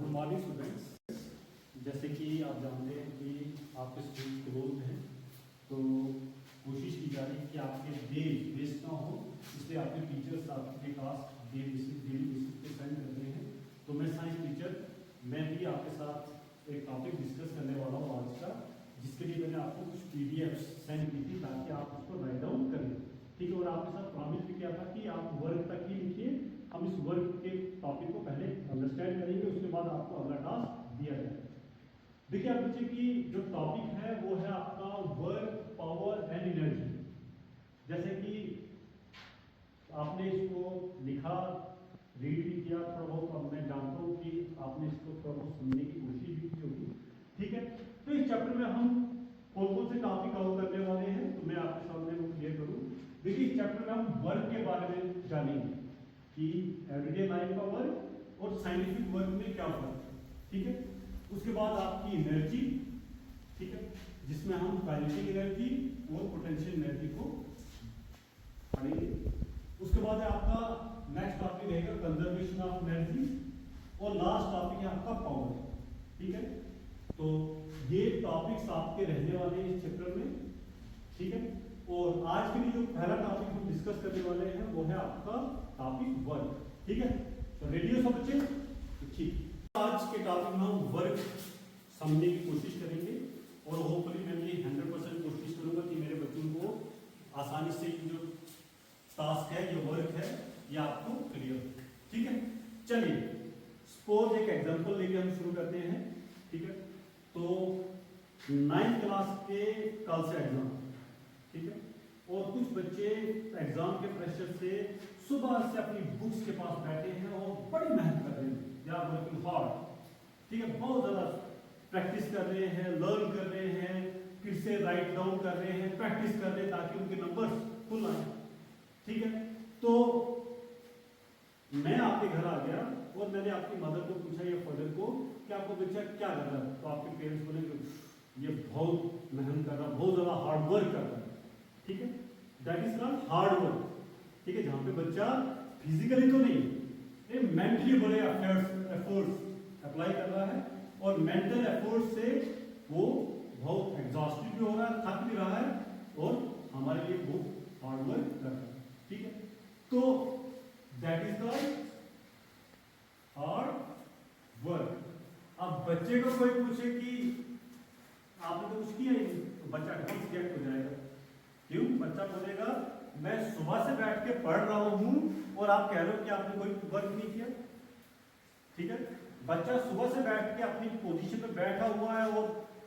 Good morning students. जैसे कि आप जानते हैं कि आपके स्कूल क्लोज हैं, तो कोशिश की जा रही है कि आपके डे वेस्ट ना हो, इसलिए आपके टीचर्स आपके पास डेली बेसिस पे सेंड करते हैं। तो मैं साइंस टीचर मैं भी आपके साथ एक टॉपिक डिस्कस करने वाला हूँ आज का, जिसके लिए मैंने आपको कुछ PDF सेंड की थी ताकि आप उसको राइट डाउन करें, ठीक है। और आपके साथ प्रॉमिस भी किया था कि आप वर्क तक ही लिखिए। हम इस वर्क के टॉपिक को पहले अंडरस्टैंड करेंगे, उसके बाद आपको अगला टास्क दिया जाएगा। देखिए आप बच्चे की जो टॉपिक है वो है आपका वर्क, पावर एंड एनर्जी। जैसे कि आपने इसको लिखा, रीड भी किया थोड़ा बहुत, और मैं जानता हूँ कि आपने इसको थोड़ा बहुत सुनने की कोशिश भी की होगी, ठीक है। तो इस चैप्टर में हम कौन कौन से टॉपिक कवर करने वाले हैं, तो मैं आपके सामने वो क्लियर करूँ। देखिए इस चैप्टर में हम वर्क के बारे में जानेंगे कि एवरीडे लाइफ का वर्क और साइंटिफिक वर्क में क्या फर्क है, ठीक है। उसके बाद आपकी एनर्जी, ठीक है, जिसमें हम काइनेटिक एनर्जी और पोटेंशियल एनर्जी को पढ़ेंगे। उसके बाद है आपका नेक्स्ट टॉपिक रहेगा कंजर्वेशन ऑफ एनर्जी, और लास्ट टॉपिक है आपका पावर, ठीक है। तो ये टॉपिक्स आपके रहने वाले हैं इस चैप्टर में, ठीक है। और आज के लिए जो पहला टॉपिक हम डिस्कस करने वाले हैं वो है आपका टॉपिक वर्क, ठीक है। तो रेडी हो सब बच्चे? ठीक। आज के टॉपिक में हम वर्क समझने की कोशिश करेंगे, और होपफुली मैं ये 100% कोशिश करूंगा कि मेरे बच्चों को आसानी से जो टास्क है, जो वर्क है, ये आपको क्लियर हो, ठीक है। चलिए सपोज एक एग्जांपल लेके हम शुरू करते हैं, ठीक है। तो 9th क्लास के कल से एग्जाम, ठीक है, और कुछ बच्चे एग्जाम के प्रेशर से सुबह से अपनी बुक्स के पास बैठे हैं और बड़ी मेहनत कर रहे हैं, दे आर वर्किंग हार्ड, ठीक है। बहुत ज्यादा प्रैक्टिस कर रहे हैं, लर्न कर रहे हैं, फिर से राइट डाउन कर रहे हैं, प्रैक्टिस कर रहे हैं ताकि उनके नंबर्स फुल आए, ठीक है। तो मैं आपके घर आ गया और मैंने आपकी मदर को पूछा या फादर को कि आपको बच्चा क्या कर रहा है, तो आपके पेरेंट्स बोले ये बहुत मेहनत कर रहा है, बहुत ज्यादा हार्ड वर्क कर रहा है, ठीक है। That is called hard work, ठीक है। जहां पे बच्चा फिजिकली तो नहीं, मेंटली बड़े एफर्ट्स अप्लाई कर रहा है, और मेंटल एफर्ट से वो बहुत एग्जॉस्टेड भी हो रहा है, थक भी रहा है, और हमारे लिए बहुत हार्ड वर्क कर रहा है, ठीक है। तो that is called hard work. अब बच्चे को कोई पूछे कि आपने तो कुछ किया ही नहीं, तो बच्चा एकदम रिएक्ट हो जाएगा। क्यों? बच्चा बोलेगा मैं सुबह से बैठ के पढ़ रहा हूं और आप कह रहे हो कि आपने कोई वर्क नहीं किया, ठीक है। बच्चा सुबह से बैठ के अपनी पोजीशन पे बैठा हुआ है और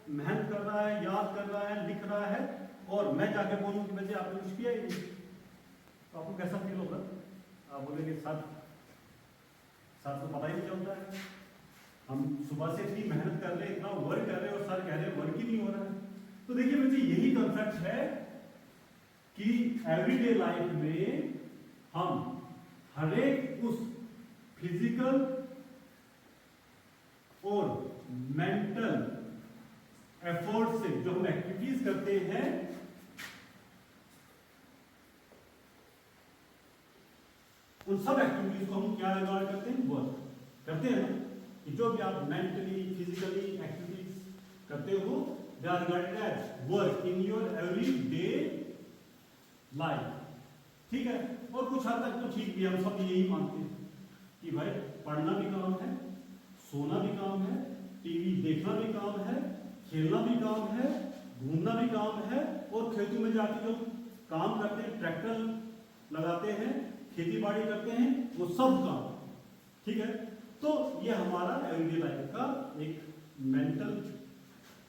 मेहनत कर रहा है, याद कर रहा है, लिख रहा है, और मैं जाके बोलूं कि बच्चे आपने कुछ किया ही नहीं, तो आपको कैसा फील होगा? आप बोलेंगे सर तो पता ही नहीं चलता है, हम सुबह से इतनी मेहनत कर रहे हैं, इतना वर्क कर रहे हैं, और सर कह रहे हैं वर्क ही नहीं हो रहा है। तो देखिए बच्चे यही कॉन्सेप्ट है कि एवरीडे लाइफ में हम हर एक उस फिजिकल और मेंटल एफर्ट से जो हम एक्टिविटीज करते हैं, उन सब एक्टिविटीज को हम क्या रिगार्ड करते हैं? वर्क करते हैं ना। कि जो भी आप मेंटली फिजिकली एक्टिविटीज करते हो, they are regarded as work in your everyday life, ठीक है। और कुछ हद तक तो ठीक भी, हम सब यही मानते हैं कि भाई पढ़ना भी काम है, सोना भी काम है, टीवी देखना भी काम है, खेलना भी काम है, घूमना भी काम है, और खेतों में जाके जो काम करते हैं, ट्रैक्टर लगाते हैं, खेती बाड़ी करते हैं, वो सब काम, ठीक है। तो ये हमारा एवरीडे लाइफ का एक मेंटल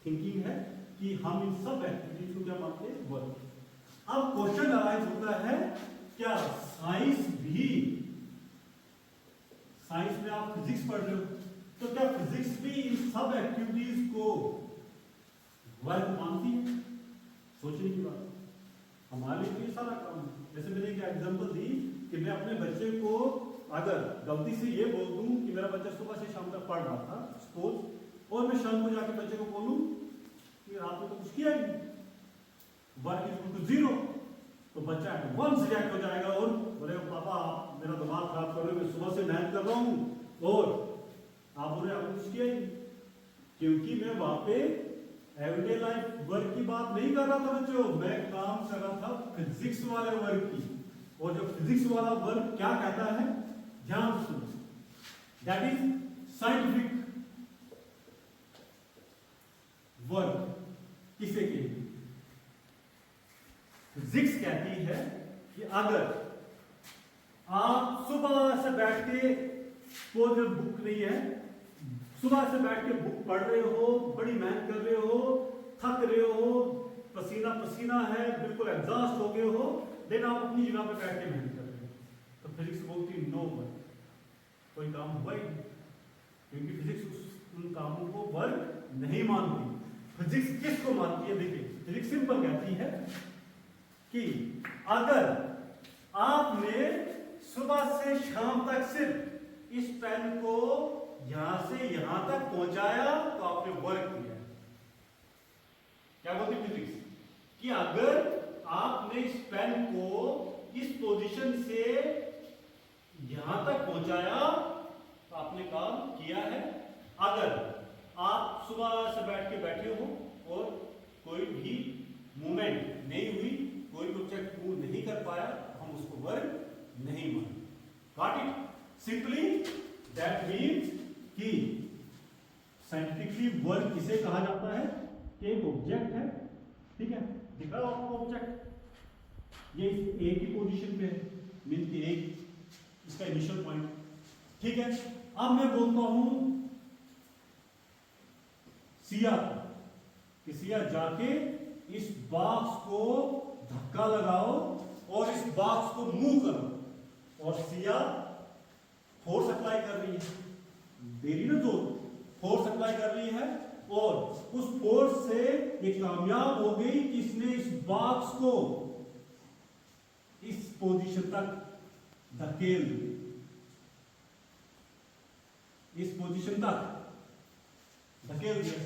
थिंकिंग है कि हम इन सब एक्टिविटीज को क्या मानते हैं? वर्क। अब क्वेश्चन अराइज होता है, क्या साइंस में आप फिजिक्स पढ़ रहे हो, तो क्या फिजिक्स भी इन सब एक्टिविटीज को वर्क मानती है? सोचने की बात। हमारे लिए तो ये सारा काम है। जैसे मैंने एक एग्जांपल दी कि मैं अपने बच्चे को अगर गलती से ये बोल दूं कि मेरा बच्चा सुबह से शाम तक पढ़ रहा था सपोज, और मैं शाम को जाके बच्चे को बोलूं कि आपने तो कुछ किया ही नहीं, वर्क इज इक्वल टू 0, तो बच्चा एडवांस रिएक्ट हो जाएगा और बोलेगा पापा आप मेरा दिमाग खराब कर रहे हो, मैं सुबह से मेहनत कर रहा हूं और आप बोल रहे आपने कुछ किया ही नहीं, क्योंकि मैं वहां पे एवरीडे लाइफ वर्क की बात नहीं कर रहा था बच्चों, मैं काम कर रहा था फिजिक्स वाले वर्क की। और जो फिजिक्स वाला वर्क क्या कहता है, ध्यान सुनो, दैट इज साइंटिफिक वर्क। किसे कहती है? फिजिक्स कहती है कि अगर आप सुबह से बैठ के, वो जो बुक नहीं है, सुबह से बैठ के बुक पढ़ रहे हो, बड़ी मेहनत कर रहे हो, थक रहे हो, पसीना पसीना है, बिल्कुल एग्जॉस्ट हो गए हो, देन आप अपनी जगह पे बैठ के मेहनत कर रहे हो, तो फिजिक्स बोलती है नो वर्क, कोई काम हुआ ही नहीं, क्योंकि फिजिक्स उन कामों को वर्क नहीं मानती। फिजिक्स किसको मानती है? देखिए, फिजिक्स सिंपल कहती है कि अगर आपने सुबह से शाम तक सिर्फ इस पेन को यहां से यहां तक पहुंचाया तो आपने वर्क किया। क्या बोलती फिजिक्स? कि अगर आपने इस पेन को इस पोजीशन से यहां तक पहुंचाया तो आपने काम किया है। अगर आप सुबह से बैठ के बैठे हो और कोई भी मूवमेंट नहीं हुई, कोई भी ऑब्जेक्ट मूव नहीं कर पाया, हम उसको वर्क नहीं माने। Got it? Simply that means कि साइंटिफिकली वर्क किसे कहा जाता है कि एक ऑब्जेक्ट है, ठीक है, दिख रहा है आपको ऑब्जेक्ट, ये ए की पोजीशन पे है, मीन्स कि एक इसका इनिशियल पॉइंट, ठीक है। अब मैं बोलता हूं सिया कि सिया जाके इस बॉक्स को धक्का लगाओ और इस बॉक्स को मूव करो, और सिया फोर्स अप्लाई कर रही है, दे रही ना, जोर फोर्स अप्लाई कर रही है, और उस फोर्स से ये कामयाब हो गई कि इसने इस बॉक्स को इस पोजीशन तक धकेल दी, इस पोजीशन तक धकेल दिया।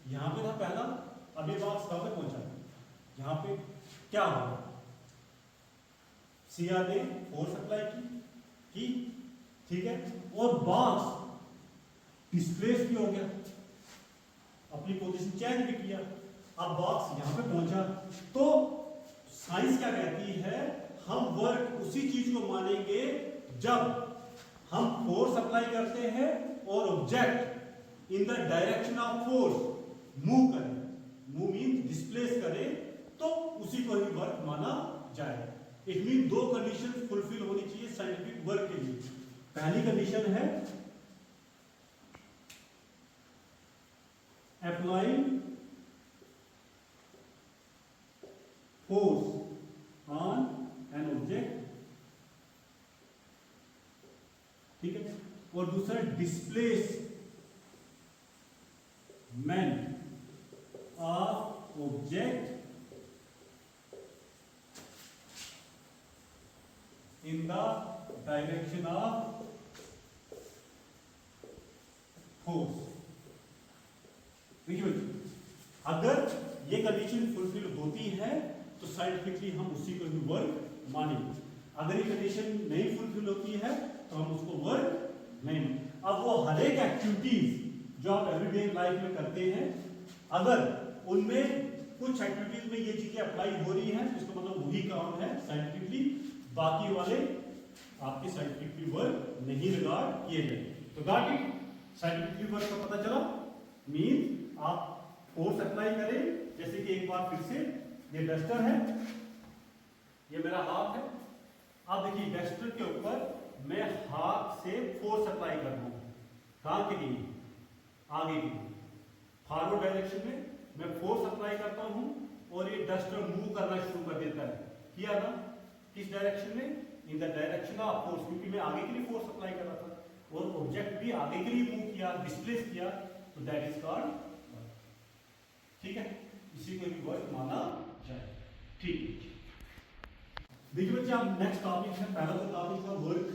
यहां पे था पहला, अब ये बॉक्स कहां पे पहुंचा? यहां पे क्या हुआ? सिया ने फोर्स अप्लाई की, ठीक है, और बॉक्स डिस्प्लेस भी हो गया, अपनी पोजीशन चेंज भी किया, अब बॉक्स यहां पे पहुंचा। तो साइंस क्या कहती है? हम वर्क उसी चीज को मानेंगे जब हम फोर्स अप्लाई करते हैं और object in the direction of force move करें, मूव मीन डिस्प्लेस करें, तो उसी को ही वर्क माना जाए। इट मीन दो कंडीशन फुलफिल होनी चाहिए साइंटिफिक वर्क के लिए। पहली कंडीशन है applying force on an object, ठीक है, और दूसरा displacement of object in the direction of force। देखिए, अगर ये कंडीशन फुलफिल होती है तो साइंटिफिकली हम उसी को ही वर्क मानेंगे, अगर ये कंडीशन नहीं फुलफिल होती है तो हम उसको वर्क नहीं मानेंगे। अब वो हर एक एक्टिविटीज जो आप एवरीडे लाइफ में करते हैं, अगर उनमें कुछ एक्टिविटीज में ये चीजें अप्लाई हो रही है, इसका मतलब वही काम है साइंटिफिकली, बाकी वाले आपके साइंटिफिकली वर्क नहीं रिगार्ड किए गए। तो गॉट इट? साइंटिफिकली वर्क का पता चला, मीन आप फोर्स अप्लाई करें, जैसे कि एक बार फिर से ये डस्टर है, ये मेरा हाथ है, अब देखिए डस्टर के ऊपर मैं हाथ से फोर्स अप्लाई कर रहा हूं, कहां के लिए? आगे के लिए, फॉरवर्ड डायरेक्शन में मैं फोर्स अप्लाई करता हूं और ये डस्टर मूव करना शुरू कर देता है। किया ना? किस डायरेक्शन में? In the direction of force, क्योंकि मैं आगे के लिए फोर्स अप्लाई कर रहा था और ऑब्जेक्ट भी आगे के लिए मूव किया, डिस्प्लेस किया, तो दैट इज कॉल्ड, ठीक है, इसी को भी वर्क माना जाए। ठीक है, देखिए बच्चे, अब नेक्स्ट टॉपिक है, पहला तो टॉपिक का वर्क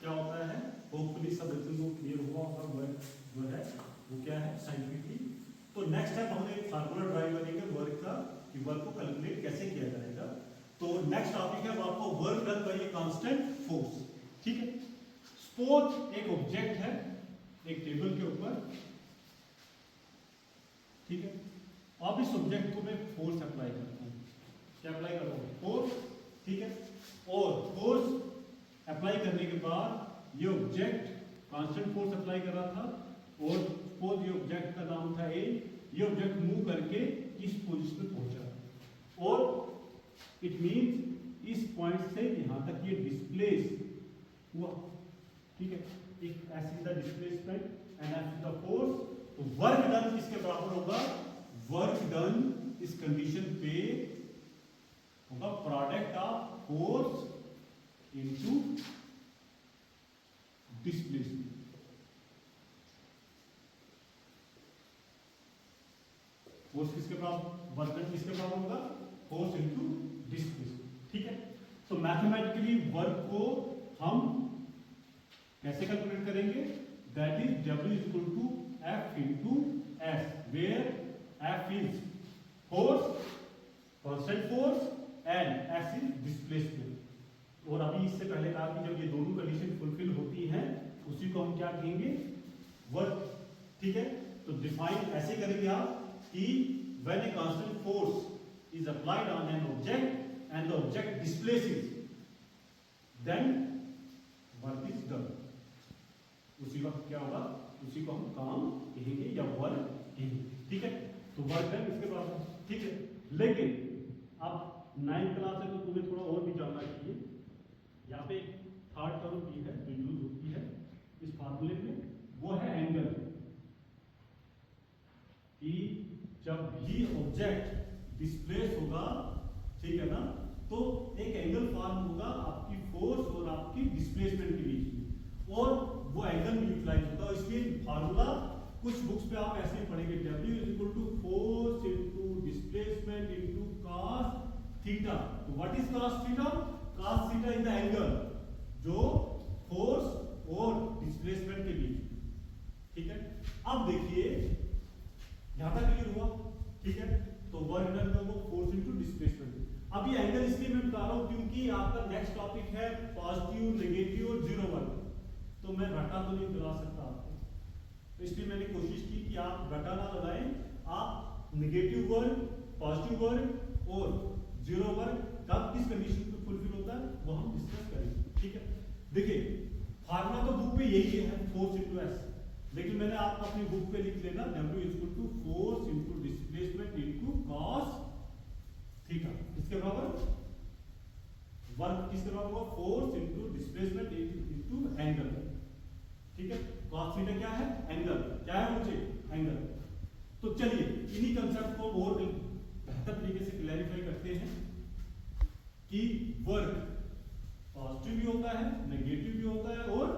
क्या होता है, होपफुली सब बच्चों को क्लियर हुआ होगा। वर्क जो है वो क्या है साइंटिफिकली। तो नेक्स्ट टाइम हम एक फार्मूला ड्राइव करेंगे वर्क का, कि वर्क को कैलकुलेट कैसे किया जाएगा। तो नेक्स्ट टॉपिक है आपको work done by a constant force, ठीक है। सपोज एक ऑब्जेक्ट है, एक टेबल के ऊपर, ठीक है। अब इस ऑब्जेक्ट को मैं फोर्स अप्लाई करता हूँ। क्या अप्लाई करता हूँ? फोर्स, ठीक है। और फोर्स अप्लाई करने के बाद ये ऑब्जेक्ट कांस्टेंट फोर्स अप्लाई कर रहा था, और सपोज ये ऑब्जेक्ट का नाम था ए, ये ऑब्जेक्ट मूव करके इस पोजीशन पे पहुंचा, और इट मींस इस पॉइंट से यहां तक ये डिस्प्लेस हुआ, ठीक है। एक ऐसी द डिस्प्लेसमेंट एंड ऐसी द फोर्स। तो वर्क डन किसके बराबर होगा? वर्क डन इस कंडीशन पे होगा product of force into displacement. Force किसके बराबर, वर्क डन किसके बराबर होगा? फोर्स इनटू डिस्प्लेसमेंट, ठीक है। तो मैथमेटिकली वर्क को हम कैसे कैलकुलेट करेंगे? That is W is equal to F into S, where F is force, constant force, and S is displacement. और अभी इससे पहले कहा कि जब ये दोनों कंडीशन फुलफिल होती हैं उसी को हम क्या कहेंगे? वर्क, ठीक है। तो डिफाइन ऐसे करेंगे आप कि when a constant force is applied on an object and the object displaces, then work is done। उसी वक्त क्या होगा? उसी को हम काम कहेंगे या वर्क कहेंगे, ठीक है। तो वर्क डन इसके बाद, ठीक है। लेकिन अब 9th क्लास है तो तुम्हें थोड़ा और भी जानना चाहिए। यहाँ पे थर्ड टर्म भी है जो यूज होती है इस फार्मूले में, वो है एंगल। कि जब भी ऑब्जेक्ट डिस्प्लेस होगा, ठीक है ना, तो एक एंगल फॉर्म होगा आपकी फोर्स और आपकी डिस्प्लेसमेंट के बीच में, और वो एंगल भी यूटिलाइज होगा। इसलिए फार्मूला कुछ बुक्स पे आप ऐसे ही पढ़ेंगे, W is equal to force into displacement into cos theta. तो what is cos theta? cos theta is the angle जो फोर्स और डिस्प्लेसमेंट के बीच, ठीक है। अब देखिए यहां तक क्लियर हुआ, ठीक है। तो वर्क डन का वो फोर्स इनटू डिस्प्लेसमेंट। अब ये एंगल इसलिए मैं बता रहा हूं क्योंकि आपका नेक्स्ट टॉपिक है पॉजिटिव, नेगेटिव और जीरो वर्क। तो मैं रटा तो नहीं दिला सकता आपको, तो इसलिए मैंने कोशिश की कि आप रटा ना लगाएं, आप नेगेटिव वर्क, पॉजिटिव वर्क और जीरो वर्क कब किस कंडीशन पे फुलफिल होता है वो हम डिस्कस करेंगे, ठीक है। देखिए फार्मूला तो बुक पे यही है, फोर्स इनटू एस, लेकिन मैंने आपको अपनी बुक पे लिख लेना W is equal to force into displacement into cos theta. इसके बराबर वर्क किसके बराबर होगा? Force into displacement into angle, ठीक है। cos थीटा क्या है? एंगल। क्या है मुझे? एंगल। तो चलिए इन्हीं कंसेप्ट को और बेहतर तरीके से क्लैरिफाई करते हैं कि वर्क पॉजिटिव भी होता है, नेगेटिव भी होता है और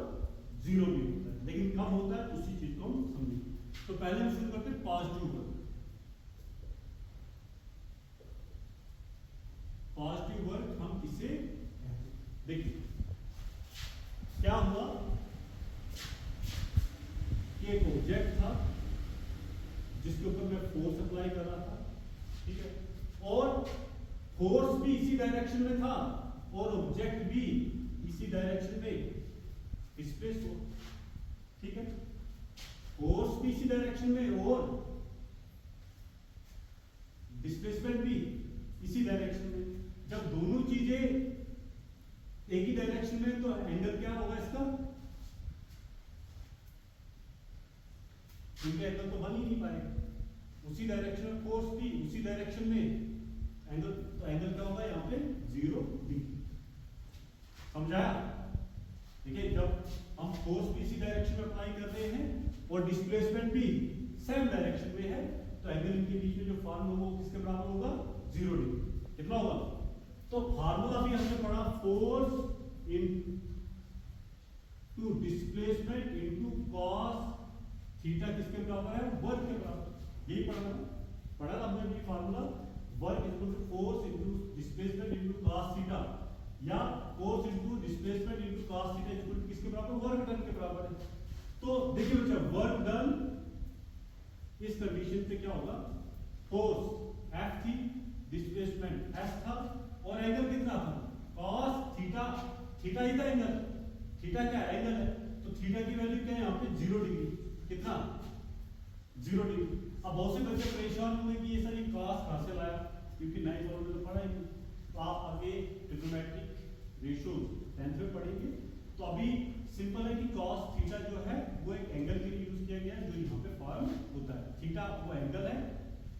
जीरो भी होता है, लेकिन कब होता है उसी चीज को हम समझेंगे। तो पहले हम शुरू करते हैं पॉजिटिव वर्क। पॉजिटिव वर्क हम किसे देखिए, क्या हुआ कि एक ऑब्जेक्ट था जिसके ऊपर मैं फोर्स अप्लाई कर रहा था, ठीक है, और फोर्स भी इसी डायरेक्शन में था और ऑब्जेक्ट भी इसी डायरेक्शन में डिस्प्लेस हो, ठीक है। फोर्स भी इसी डायरेक्शन में और डिस्प्लेसमेंट भी इसी डायरेक्शन में। जब दोनों चीजें एक ही डायरेक्शन में तो एंगल क्या होगा इसका? क्योंकि एंगल तो बन ही नहीं पाएगा, उसी डायरेक्शन में फोर्स भी उसी डायरेक्शन में एंगल, तो एंगल क्या होगा यहाँ पे? 0 डिग्री। समझाया? देखिए जब हम फोर्स भी इसी डायरेक्शन में अप्लाई कर रहे हैं और डिस्प्लेसमेंट भी सेम डायरेक्शन में है, तो एंगल इनके बीच में जो फॉर्म होगा वो किसके बराबर होगा? 0 डिग्री। कितना होगा? तो फार्मूला भी हमने पढ़ा, force into displacement into cos theta किसके बराबर है? वर्क के बराबर। यही पढ़ा था हमने भी formula, work equal to force into displacement into cos theta, या force into displacement into cos theta equal to किसके बराबर? वर्क डन के बराबर है। तो देखिए बच्चा, वर्क डन इस कंडीशन पे क्या होगा? फोर्स F थी, डिस्प्लेसमेंट S था, और एंगल कितना था? cos theta. थीटा ही था एंगल, थीटा क्या है? एंगल है, तो थीटा की वैल्यू क्या है यहाँ पे? 0 डिग्री। 0 डिग्री। अब बहुत से बच्चे परेशान हुए कि ये सर ये cos कहाँ से लाया, क्योंकि 9 फॉर्म में तो पढ़ा ही नहीं। तो आप आगे ट्रिग्नोमेट्रिक रेशियोज 10th में पढ़ेंगे। तो अभी सिंपल है कि cos थीटा जो है वो एक एंगल के लिए यूज किया गया है जो यहाँ पे फॉर्म होता है। थीटा वो एंगल है,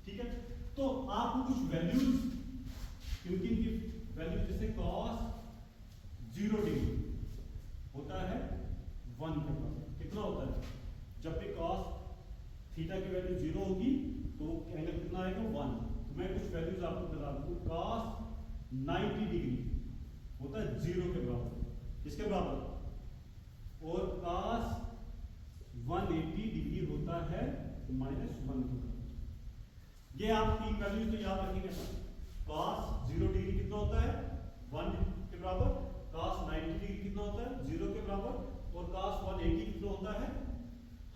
ठीक है। तो आपको कुछ वैल्यूज, क्योंकि इनकी वैल्यू जैसे cos 0 डिग्री होता है 1 के बराबर। कितना होता है? जब भी cos थीटा की वैल्यू 0 होगी तो एंगल कितना आएगा? 1। तो मैं कुछ वैल्यूज आपको बता दूं। cos 90 डिग्री होता है 0 के बराबर। किसके बराबर? और cos 180 डिग्री होता है -1 के बराबर। ये आप तीन वैल्यूज तो याद रखेंगे। cos 0 डिग्री कितना होता है? 1 के बराबर। cos 90 डिग्री कितना होता है? 0 के बराबर। और cos 180 कितना होता है?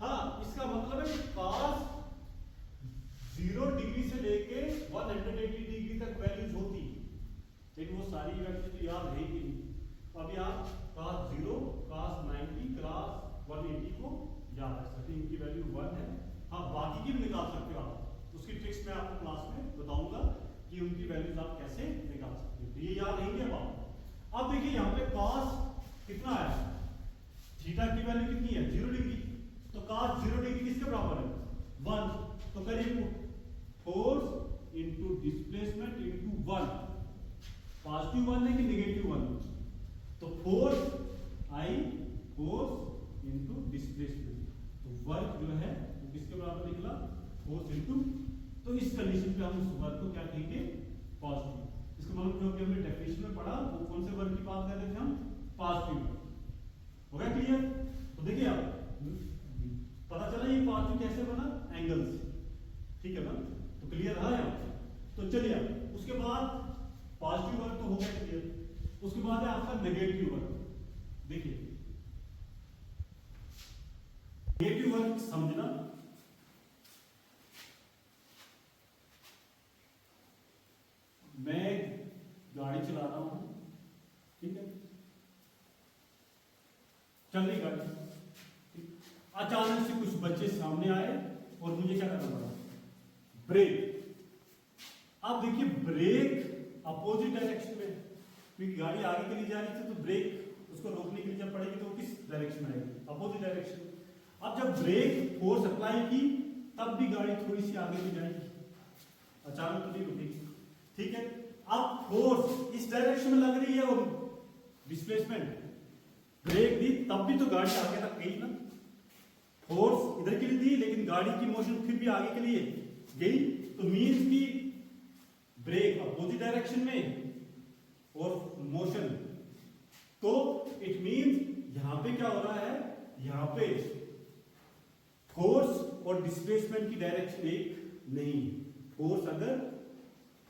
हाँ, इसका मतलब है cos 0 डिग्री से लेके 180 डिग्री तक वैल्यूज होती, लेकिन वो सारी वैल्यूज तो याद रहेगी नहीं। तो अभी आप cos 0, cos 90, cos 180 को याद रख सकते हैं। इनकी वैल्यू 1 है। हाँ, बाकी की भी निकाल सकते हो आप, उसकी ट्रिक्स मैं आपको क्लास में बताऊंगा कि उनकी वैल्यूज आप कैसे निकाल सकते हो। तो ये याद रहेंगे अब आप। अब देखिए यहाँ पे cos कितना है? थीटा की वैल्यू कितनी है? 0 डिग्री। तो cos 0 डिग्री किसके बराबर है? 1। तो करिए force into displacement into 1। Positive 1 है कि नेगेटिव 1? तो फोर्स आई फोर्स इंटू डिस्प्लेसमेंट, तो वर्क जो है वो किसके बराबर निकला? Force into. तो इस कंडीशन पे हम उस वर्क को क्या कहेंगे? पॉजिटिव। इसका मतलब जो कि हमने डेफिनेशन में पढ़ा वो कौन से वर्क की बात कर रहे थे हम? पॉजिटिव। हो गया क्लियर? तो देखिए आप पता चला ये पॉजिटिव कैसे बना? एंगल से, ठीक है ना? तो क्लियर रहा यहाँ। तो चलिए उसके बाद पॉजिटिव वर्क तो हो गया क्लियर। उसके बाद है आपका नेगेटिव वर्क। देखिए नेगेटिव वर्क समझना, मैं गाड़ी चला रहा हूं, ठीक है, चल रही गाड़ी, अचानक से कुछ बच्चे सामने आए और मुझे क्या करना पड़ा? ब्रेक। अब देखिए ब्रेक अपोजिट डायरेक्शन में, क्योंकि गाड़ी आगे के लिए जा रही थी तो ब्रेक उसको रोकने के लिए जब पड़ेगी तो किस डायरेक्शन में आएगी? Opposite direction. अब जब ब्रेक फोर्स अप्लाई की तब भी गाड़ी थोड़ी सी आगे भी जाएगी, अचानक तो नहीं रुकेगी, ठीक है। अब फोर्स इस डायरेक्शन में लग रही है और डिस्प्लेसमेंट ब्रेक दी तब भी तो गाड़ी आगे तक गई ना। फोर्स इधर के लिए दी लेकिन गाड़ी की मोशन फिर भी आगे के लिए गई, तो मीन्स की ब्रेक अपोजिट डायरेक्शन में और मोशन, तो इट मीन्स यहां पे क्या हो रहा है? यहां पे फोर्स और डिस्प्लेसमेंट की डायरेक्शन एक नहीं। फोर्स अगर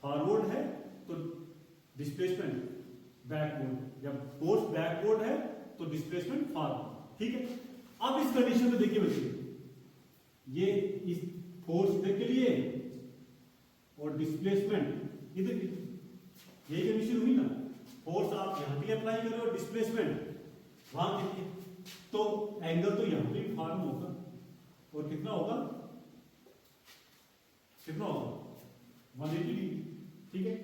फॉरवर्ड है तो डिस्प्लेसमेंट बैकवर्ड, या फोर्स बैकवर्ड है तो डिस्प्लेसमेंट फॉरवर्ड, ठीक है। अब इस कंडीशन में देखिए बच्चे, ये इस फोर्स इधर के लिए और डिस्प्लेसमेंट इधर, ये कंडीशन हुई ना। फोर्स आप यहां भी अप्लाई करें और डिस्प्लेसमेंट वहां के लिए, तो एंगल तो यहां भी फॉर्म होगा। और कितना होगा? कितना होगा? 180 डिग्री, ठीक है।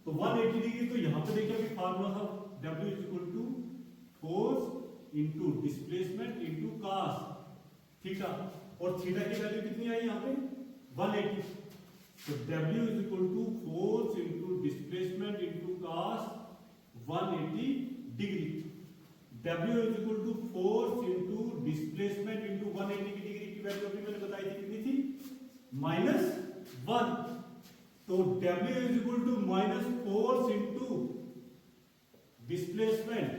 तो 180 डिग्री, तो यहां पे देखिए अभी फार्मूला था W is equal to force into displacement into cos theta, और थीटा की वैल्यू कितनी आई यहाँ पे? 180। तो W is equal to force into displacement into cos 180 degree. W is equal to force into displacement into 180 की degree की value अभी मैंने बताई थी कितनी थी? -1। तो W is equal to minus force into displacement,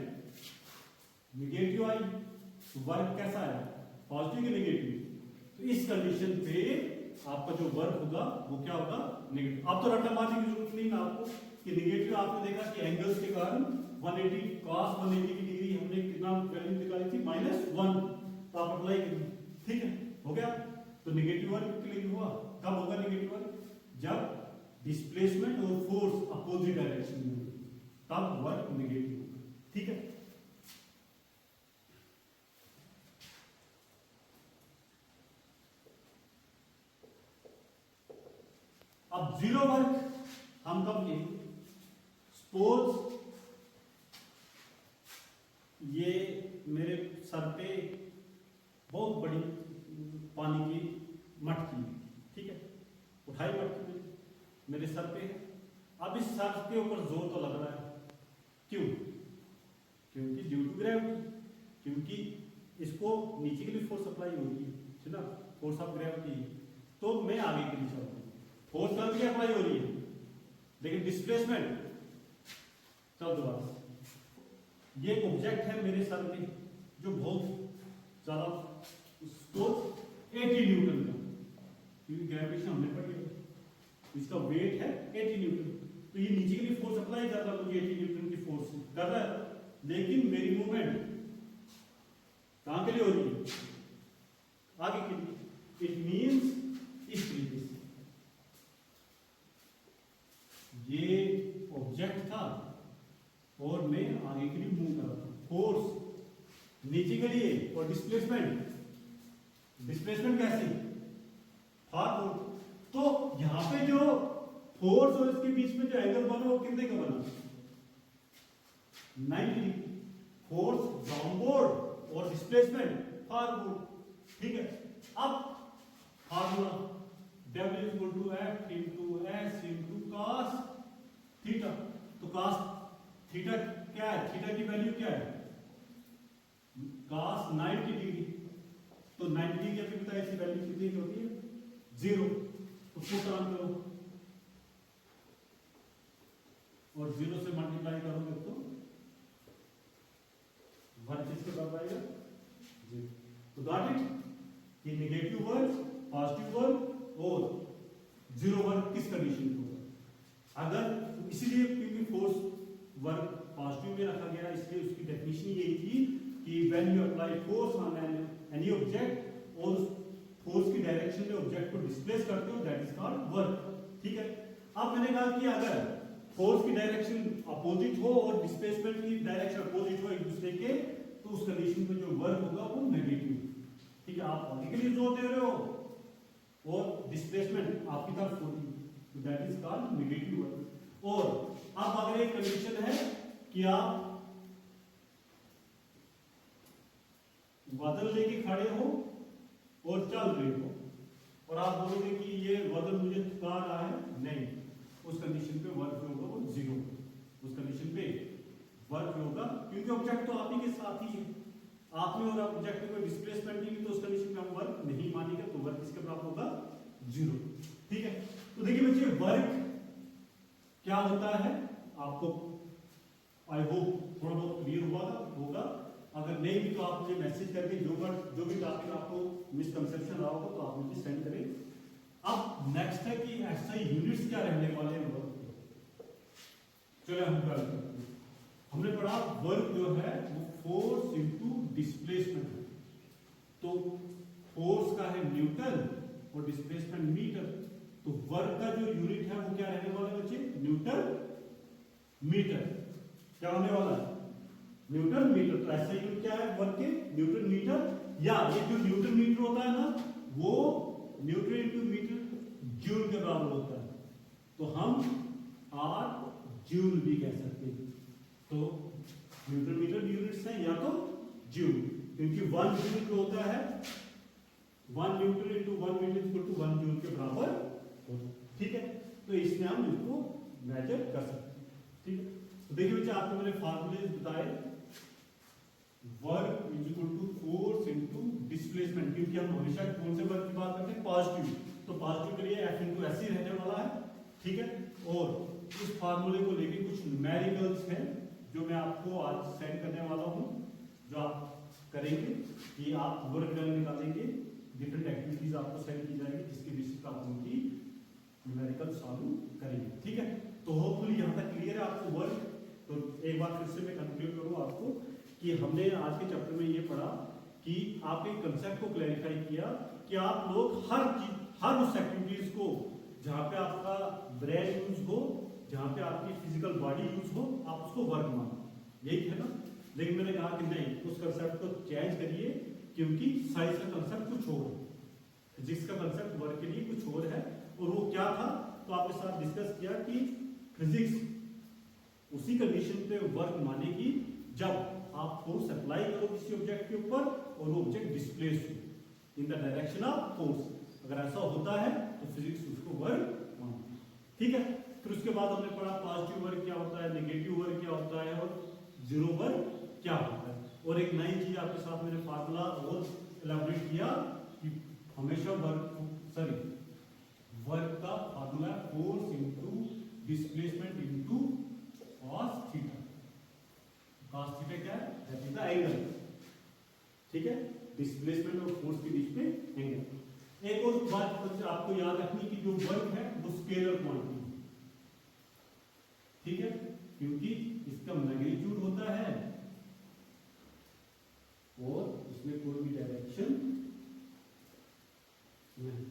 negative आई, तो वर्क कैसा है? पॉजिटिव या नेगेटिव? तो इस कंडीशन पे आपका जो वर्क होगा वो क्या होगा? नेगेटिव। अब तो रट्टा मारने की जरूरत नहीं ना आपको कि नेगेटिव। आपने देखा कि एंगल्स के कारण 180 cos 180 की डिग्री हमने कितना वैल्यू निकाली थी? -1। तो आप अप्लाई करिए, ठीक है, हो गया। तो नेगेटिव वर्क के लिए हुआ। कब होगा नेगेटिव वर्क? जब डिस्प्लेसमेंट और फोर्स अपोजिट डायरेक्शन में, तब वर्क नेगेटिव होगा, ठीक है। अब जीरो वर्क हम कब लेंगे? सपोज ये मेरे सर पे बहुत बड़ी पानी की मटकी, ठीक है, उठाई मटकी मेरे सर पे है। अब इस सर के ऊपर जोर तो लग रहा है, क्यों? क्योंकि ड्यू टू ग्रेविटी, क्योंकि इसको नीचे के लिए फोर्स अप्लाई होगी, है ना, फोर्स ऑफ ग्रेविटी। तो मैं आगे के लिए चलता हूँ, फोर्स सर पे अप्लाई हो रही है, लेकिन डिस्प्लेसमेंट, चल दोबारा से, ये ऑब्जेक्ट है मेरे सर पे जो बहुत ज्यादा, उसको 80 न्यूटन का, क्योंकि ग्रेविटेशन हमने पढ़ी है, इसका वेट है 80 न्यूटन, तो ये नीचे के लिए फोर्स अप्लाई कर रहा है, मुझे 80 न्यूटन की फोर्स कर रहा है, लेकिन मेरी मूवमेंट कहां के लिए हो रही है? आगे के लिए। इट मींस इस तरीके से ये ऑब्जेक्ट था और मैं आगे के लिए मूव कर रहा था, फोर्स नीचे के लिए, और डिस्प्लेसमेंट, डिस्प्लेसमेंट कैसे? फॉरवर्ड। तो यहां पे जो फोर्स और इसके बीच में जो एंगल बना वो कितने का बना? 90 डिग्री। फोर्स डाउनवर्ड और डिस्प्लेसमेंट फॉरवर्ड, ठीक है। अब formula W equal to F into S into cos theta. तो cos थीटा क्या है? थीटा की वैल्यू क्या है? cos 90 degree. तो 90 डिग्री आपको पता है इसकी वैल्यू कितनी की होती है? 0। तो पुट ऑन करो और 0 से मल्टीप्लाई करोगे तो वर्क किसके बराबर आएगा? 0। तो गॉट इट कि नेगेटिव वर्क, पॉजिटिव वर्क और 0 वर्क किस कंडीशन में होगा? अगर इसीलिए क्योंकि फोर्स वर्क पॉजिटिव में रखा गया, इसलिए उसकी डेफिनेशन यही थी कि when you apply force on any object और फोर्स की डायरेक्शन में ऑब्जेक्ट को डिस्प्लेस करते हो, दैट इज कॉल्ड वर्क, ठीक है। अब मैंने कहा कि अगर फोर्स की डायरेक्शन अपोजिट हो और डिस्प्लेसमेंट की डायरेक्शन अपोजिट हो एक दूसरे के, तो उस कंडीशन में जो वर्क होगा वो नेगेटिव, ठीक है। आप आगे के लिए जोर दे रहे हो और डिस्प्लेसमेंट आपकी तरफ होगी, तो that is called negative work. और अब अगर एक कंडीशन है कि आप वजन लेके खड़े हो और चल रहे हो और आप बोलोगे कि ये वजन मुझे थका रहा है, नहीं, उस कंडीशन पे वर्क होगा वो 0। उस कंडीशन पे वर्क होगा क्योंकि ऑब्जेक्ट तो आप ही के साथ ही है, आप में और ऑब्जेक्ट में कोई डिस्प्लेसमेंट नहीं, तो उस कंडीशन में हम वर्क नहीं मानेंगे, तो वर्क किसके बराबर होगा? 0, ठीक है। तो देखिए बच्चे, वर्क क्या होता है आपको आई होप थोड़ा बहुत क्लियर होगा। अगर नहीं भी तो आप मुझे मैसेज करके जो भी टॉपिक आपको मिसकंसेप्शन रहा होगा तो आप मुझे सेंड करें। अब नेक्स्ट है कि ऐसा यूनिट्स क्या रहने वाले हैं वर्क के। चलिए हम करते हैं। हमने पढ़ा वर्क जो है वो फोर्स इनटू डिस्प्लेसमेंट है, तो फोर्स का है न्यूटन और डिस्प्लेसमेंट मीटर। तो वर्क का जो यूनिट है वो क्या रहने वाला है बच्चे? Newton metre. क्या होने वाला है? Newton metre. तो ऐसा यूनिट क्या है वर्क के? न्यूटन मीटर, या ये जो न्यूटन मीटर होता है ना, वो न्यूटन इंटू मीटर जूल के बराबर होता है, तो हम आर जूल भी कह सकते हैं। तो न्यूटन मीटर यूनिट्स है या तो जूल, क्योंकि 1 जूल होता है 1 newton into 1 metre equal to 1 joule के बराबर होता है, ठीक है। तो इसमें हम इसको मेजर कर सकते हैं, ठीक है। तो देखिए बच्चे, आपको मैंने फार्मूले बताए, work is equal to force into displacement, क्योंकि हम हमेशा कौन से वर्क की बात करते हैं? पॉजिटिव। तो पॉजिटिव के लिए F इंटू एस ही रहने वाला है, ठीक है। और इस फार्मूले को लेके कुछ न्यूमेरिकल्स हैं जो मैं आपको आज सेंड करने वाला हूं, जो आप करेंगे कि आप वर्क डन निकालेंगे, डिफरेंट एक्टिविटीज आपको सेंड की जाएगी जिसके बेसिस पर आप उनकी न्यूमेरिकल सॉल्व करेंगे, ठीक है। तो होपफुली यहां तक क्लियर है आपको वर्क। तो एक बार फिर से मैं कंक्लूड करूं आपको कि हमने आज के चैप्टर में ये पढ़ा कि आपके कंसेप्ट को क्लैरिफाई किया कि आप लोग हर उस एक्टिविटीज को जहां पे आपका ब्रेन यूज हो, जहां पे आपकी फिजिकल बॉडी यूज हो, आप उसको वर्क मानो, यही है ना। लेकिन मैंने कहा कि नहीं, उस कंसेप्ट को चेंज करिए, क्योंकि साइंस का कंसेप्ट कुछ और है, फिजिक्स का कंसेप्ट वर्क के लिए कुछ और है। और वो क्या था? तो आपके साथ डिस्कस किया कि फिजिक्स उसी कंडीशन पे वर्क मानेगी जब आप फोर्स अप्लाई करो किसी ऑब्जेक्ट के ऊपर और वो ऑब्जेक्ट डिस्प्लेस हो in the direction of force. अगर ऐसा होता है तो फिजिक्स उसको वर्क मानती है। ठीक है, फिर उसके बाद हमने पढ़ा पॉजिटिव वर्क क्या होता है, नेगेटिव वर्क क्या होता है और जीरो वर्क क्या होता है। और एक नई चीज आपके साथ मैंने फार्मूला और एलैबोरेट किया कि हमेशा वर्क का formula force into displacement into cos theta. cos theta क्या है? That is the angle. ठीक है, डिस्प्लेसमेंट और फोर्स के बीच में एंगल। एक और बात आपको याद रखनी कि जो वर्क है वो स्केलर क्वांटिटी है। ठीक है, क्योंकि इसका मैग्नीट्यूड होता है और इसमें कोई भी डायरेक्शन नहीं।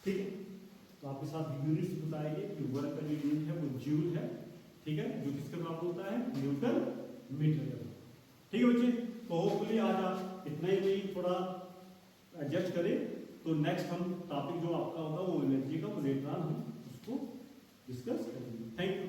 ठीक है, तो आपके साथ यूनिट्स बताएंगे कि वर्क का जो यूनिट है वो जूल है। ठीक है, जो किसके बराबर होता है? Newton metre. ठीक है बच्चे, तो होपफुली आज आप इतना ही थोड़ा एडजस्ट करें। तो नेक्स्ट हम टॉपिक जो आपका होगा वो एनर्जी का, वो लेटर ऑन हम उसको डिस्कस करेंगे। Thank you.